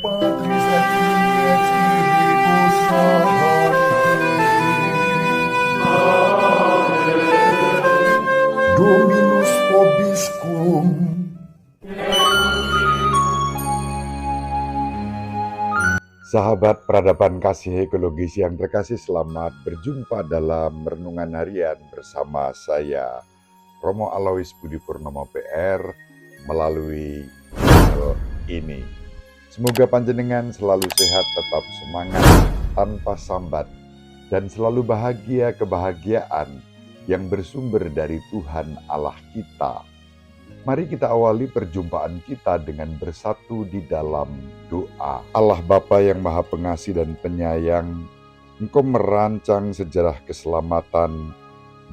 Patris et Filii et Spiritus Sancti. Dominus vobiscum. Sahabat peradaban kasih ekologis yang terkasih, selamat berjumpa dalam Renungan Harian bersama saya, Romo Alois Budi Purnomo PR, melalui channel ini. Semoga panjenengan selalu sehat, tetap semangat, tanpa sambat, dan selalu bahagia kebahagiaan yang bersumber dari Tuhan Allah kita. Mari kita awali perjumpaan kita dengan bersatu di dalam doa. Allah Bapa yang Maha Pengasih dan Penyayang, Engkau merancang sejarah keselamatan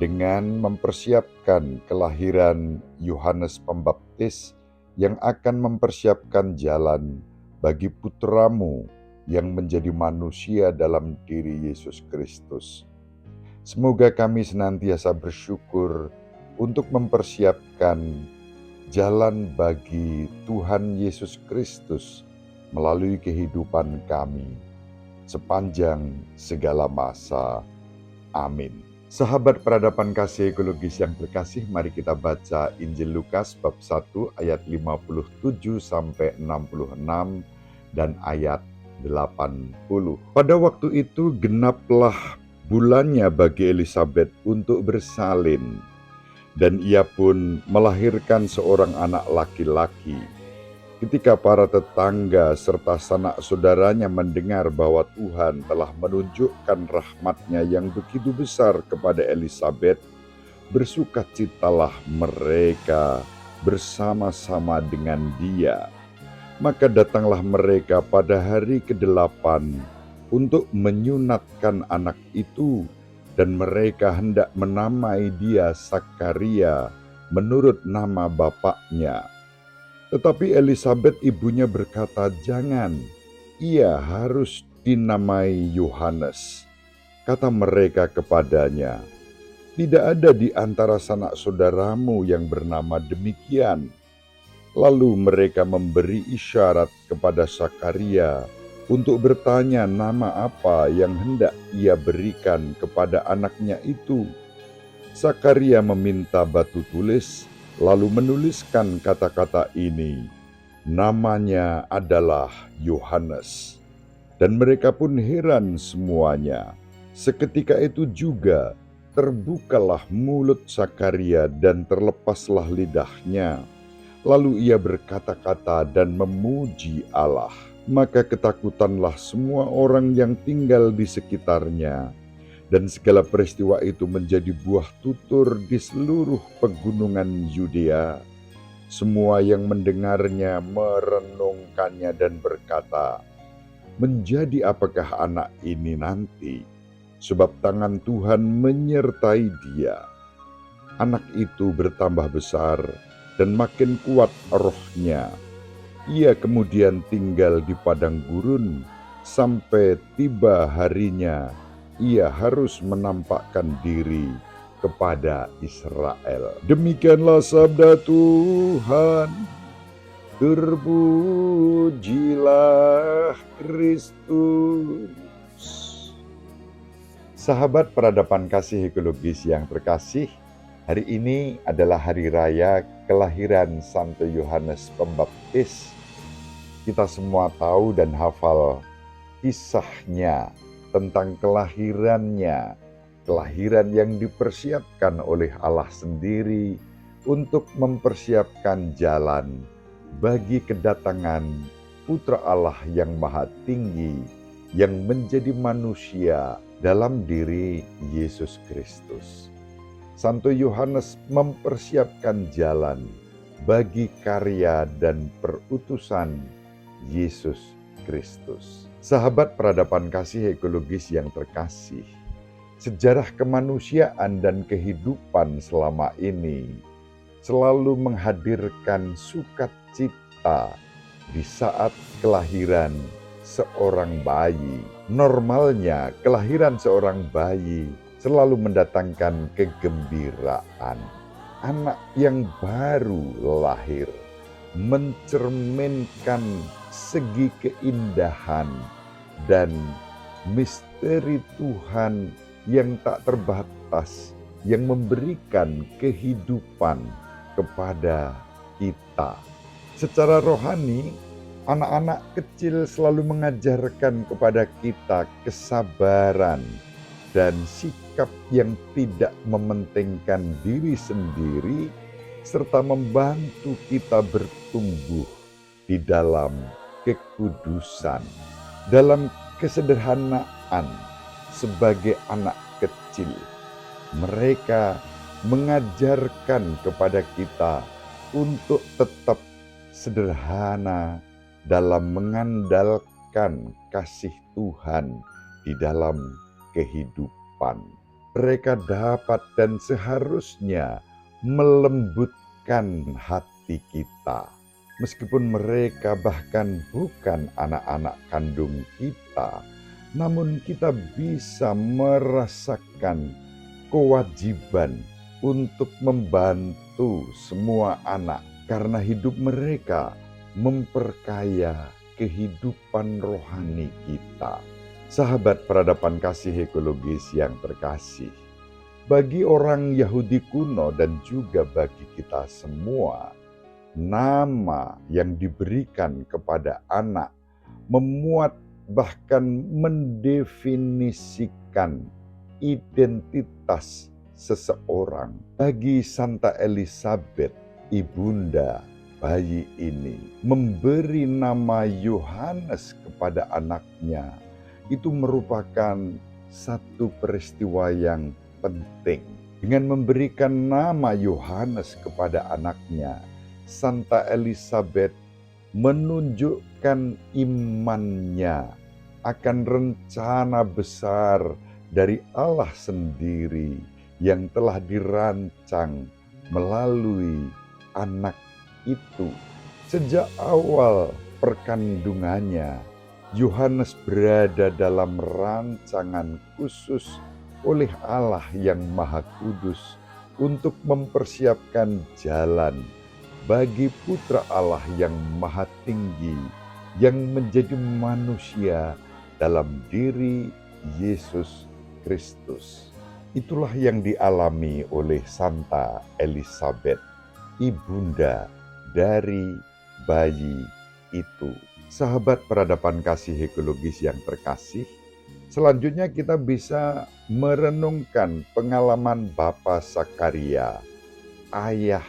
dengan mempersiapkan kelahiran Yohanes Pembaptis yang akan mempersiapkan jalan bagi putramu yang menjadi manusia dalam diri Yesus Kristus. Semoga kami senantiasa bersyukur untuk mempersiapkan jalan bagi Tuhan Yesus Kristus melalui kehidupan kami sepanjang segala masa. Amin. Sahabat peradaban kasih ekologis yang terkasih, mari kita baca Injil Lukas bab 1 ayat 57 sampai 66 dan ayat 80. Pada waktu itu genaplah bulannya bagi Elisabet untuk bersalin, dan ia pun melahirkan seorang anak laki-laki. Ketika para tetangga serta sanak saudaranya mendengar bahwa Tuhan telah menunjukkan rahmat-Nya yang begitu besar kepada Elisabet, bersukacitalah mereka bersama-sama dengan dia. Maka datanglah mereka pada hari ke-8 untuk menyunatkan anak itu, dan mereka hendak menamai dia Sakaria menurut nama bapaknya. Tetapi Elisabet ibunya berkata, "Jangan, ia harus dinamai Yohanes." Kata mereka kepadanya, "Tidak ada di antara sanak saudaramu yang bernama demikian." Lalu mereka memberi isyarat kepada Sakaria untuk bertanya nama apa yang hendak ia berikan kepada anaknya itu. Sakaria meminta batu tulis, lalu menuliskan kata-kata ini, "Namanya adalah Yohanes." Dan mereka pun heran semuanya. Seketika itu juga terbukalah mulut Sakaria dan terlepaslah lidahnya. Lalu ia berkata-kata dan memuji Allah. Maka ketakutanlah semua orang yang tinggal di sekitarnya, dan segala peristiwa itu menjadi buah tutur di seluruh pegunungan Yudea. Semua yang mendengarnya merenungkannya dan berkata, "Menjadi apakah anak ini nanti? Sebab tangan Tuhan menyertai dia." Anak itu bertambah besar dan makin kuat rohnya. Ia kemudian tinggal di padang gurun sampai tiba harinya ia harus menampakkan diri kepada Israel. Demikianlah sabda Tuhan. Terpujilah Kristus. Sahabat peradaban kasih ekologis yang terkasih, hari ini adalah hari raya kelahiran Santo Yohanes Pembaptis. Kita semua tahu dan hafal kisahnya tentang kelahirannya, kelahiran yang dipersiapkan oleh Allah sendiri untuk mempersiapkan jalan bagi kedatangan Putra Allah yang Maha Tinggi yang menjadi manusia dalam diri Yesus Kristus. Santo Yohanes mempersiapkan jalan bagi karya dan perutusan Yesus Kristus. Sahabat peradaban kasih ekologis yang terkasih, sejarah kemanusiaan dan kehidupan selama ini selalu menghadirkan sukacita di saat kelahiran seorang bayi. Normalnya, kelahiran seorang bayi selalu mendatangkan kegembiraan. Anak yang baru lahir mencerminkan segi keindahan dan misteri Tuhan yang tak terbatas, yang memberikan kehidupan kepada kita. Secara rohani, anak-anak kecil selalu mengajarkan kepada kita kesabaran dan sikap yang tidak mementingkan diri sendiri, serta membantu kita bertumbuh di dalam kekudusan, dalam kesederhanaan sebagai anak kecil. Mereka mengajarkan kepada kita untuk tetap sederhana dalam mengandalkan kasih Tuhan di dalam kehidupan. Mereka dapat dan seharusnya melembutkan hati kita. Meskipun mereka bahkan bukan anak-anak kandung kita, namun kita bisa merasakan kewajiban untuk membantu semua anak karena hidup mereka memperkaya kehidupan rohani kita. Sahabat peradaban kasih ekologis yang terkasih, bagi orang Yahudi kuno dan juga bagi kita semua, nama yang diberikan kepada anak memuat bahkan mendefinisikan identitas seseorang. Bagi Santa Elizabeth, ibunda bayi ini, memberi nama Yohanes kepada anaknya itu merupakan satu peristiwa yang penting. Dengan memberikan nama Yohanes kepada anaknya, Santa Elizabeth menunjukkan imannya akan rencana besar dari Allah sendiri yang telah dirancang melalui anak itu. Sejak awal perkandungannya, Yohanes berada dalam rancangan khusus oleh Allah yang Maha Kudus untuk mempersiapkan jalan bagi Putra Allah yang Maha Tinggi yang menjadi manusia dalam diri Yesus Kristus. Itulah yang dialami oleh Santa Elizabeth, ibunda dari bayi itu. Sahabat peradaban kasih ekologis yang terkasih, selanjutnya kita bisa merenungkan pengalaman Bapa Sakaria, ayah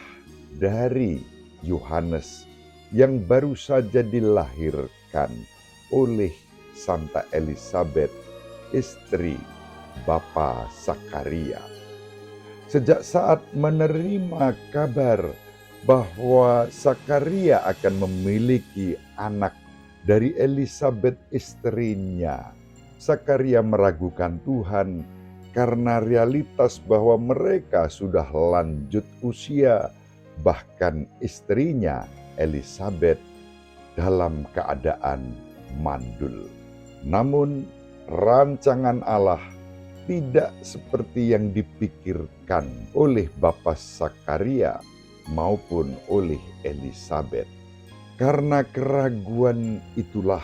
dari Yohanes yang baru saja dilahirkan oleh Santa Elizabeth, istri Bapa Sakaria. Sejak saat menerima kabar bahwa Sakaria akan memiliki anak dari Elizabeth istrinya, Sakaria meragukan Tuhan karena realitas bahwa mereka sudah lanjut usia, bahkan istrinya Elizabeth dalam keadaan mandul. Namun rancangan Allah tidak seperti yang dipikirkan oleh Bapa Sakaria maupun oleh Elizabeth. Karena keraguan itulah,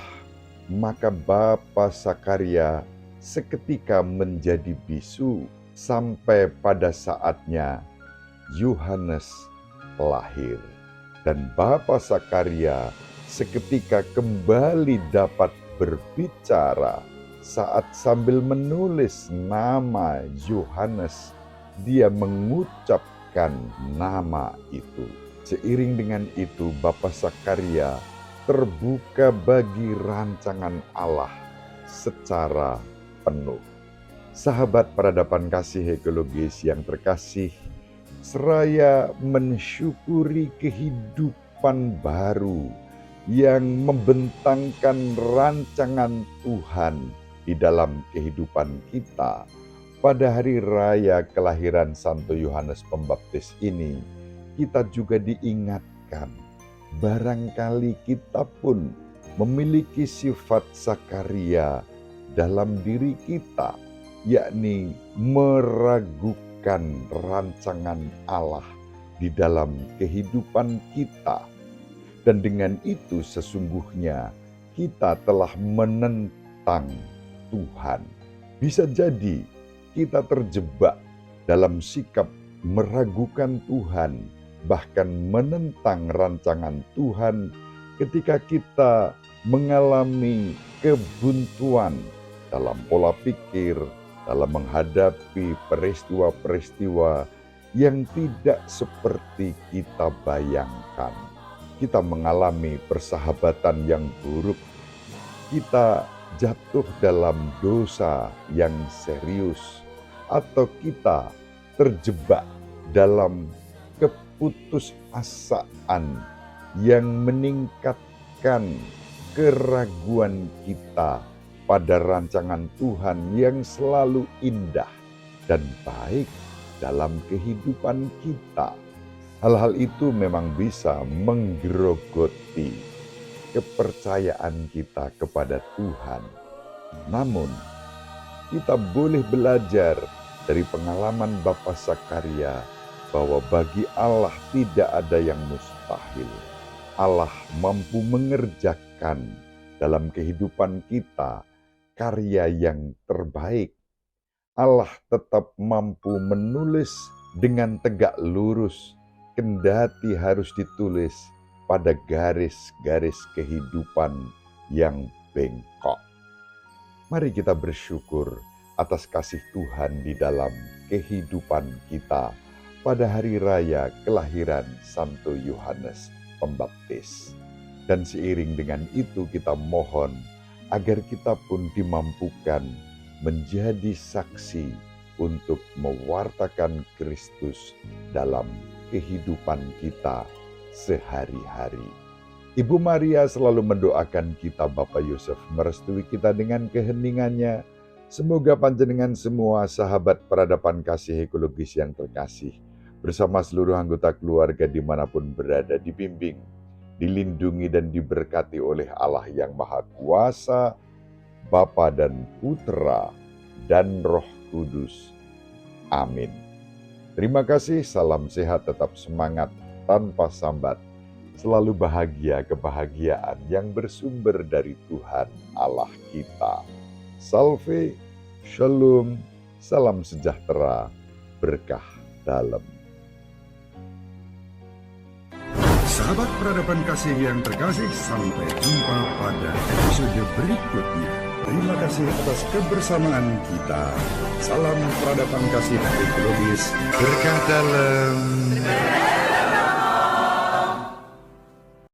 maka Bapa Sakaria seketika menjadi bisu sampai pada saatnya Yohanes lahir. Dan Bapa Sakaria seketika kembali dapat berbicara saat sambil menulis nama Yohanes, dia mengucapkan nama itu. Seiring dengan itu, Bapa Sakaria terbuka bagi rancangan Allah secara penuh. Sahabat peradaban kasih ekologis yang terkasih, seraya mensyukuri kehidupan baru yang membentangkan rancangan Tuhan di dalam kehidupan kita, pada hari raya kelahiran Santo Yohanes Pembaptis ini, kita juga diingatkan, barangkali kita pun memiliki sifat Sakaria dalam diri kita, yakni meragukan rancangan Allah di dalam kehidupan kita. Dan dengan itu sesungguhnya kita telah menentang Tuhan. Bisa jadi kita terjebak dalam sikap meragukan Tuhan, bahkan menentang rancangan Tuhan ketika kita mengalami kebuntuan dalam pola pikir, dalam menghadapi peristiwa-peristiwa yang tidak seperti kita bayangkan. Kita mengalami persahabatan yang buruk, kita jatuh dalam dosa yang serius, atau kita terjebak dalam keputusasaan yang meningkatkan keraguan kita pada rancangan Tuhan yang selalu indah dan baik dalam kehidupan kita. Hal-hal itu memang bisa menggerogoti kepercayaan kita kepada Tuhan. Namun, kita boleh belajar dari pengalaman Bapa Sakaria bahwa bagi Allah tidak ada yang mustahil. Allah mampu mengerjakan dalam kehidupan kita karya yang terbaik. Allah tetap mampu menulis dengan tegak lurus, kendati harus ditulis pada garis-garis kehidupan yang bengkok. Mari kita bersyukur atas kasih Tuhan di dalam kehidupan kita pada hari raya kelahiran Santo Yohanes Pembaptis. Dan seiring dengan itu kita mohon agar kita pun dimampukan menjadi saksi untuk mewartakan Kristus dalam kehidupan kita sehari-hari. Ibu Maria selalu mendoakan kita, Bapak Yosef merestui kita dengan keheningannya. Semoga panjenengan semua sahabat peradaban kasih ekologis yang terkasih, bersama seluruh anggota keluarga dimanapun berada, dibimbing, dilindungi dan diberkati oleh Allah yang Maha Kuasa, Bapa dan Putra dan Roh Kudus. Amin. Terima kasih, salam sehat, tetap semangat, tanpa sambat. Selalu bahagia kebahagiaan yang bersumber dari Tuhan Allah kita. Salve, shalom, salam sejahtera, berkah dalam. Sahabat peradaban kasih yang terkasih, sampai jumpa pada episode berikutnya. Terima kasih atas kebersamaan kita. Salam peradaban kasih ekologis, berkah dalam.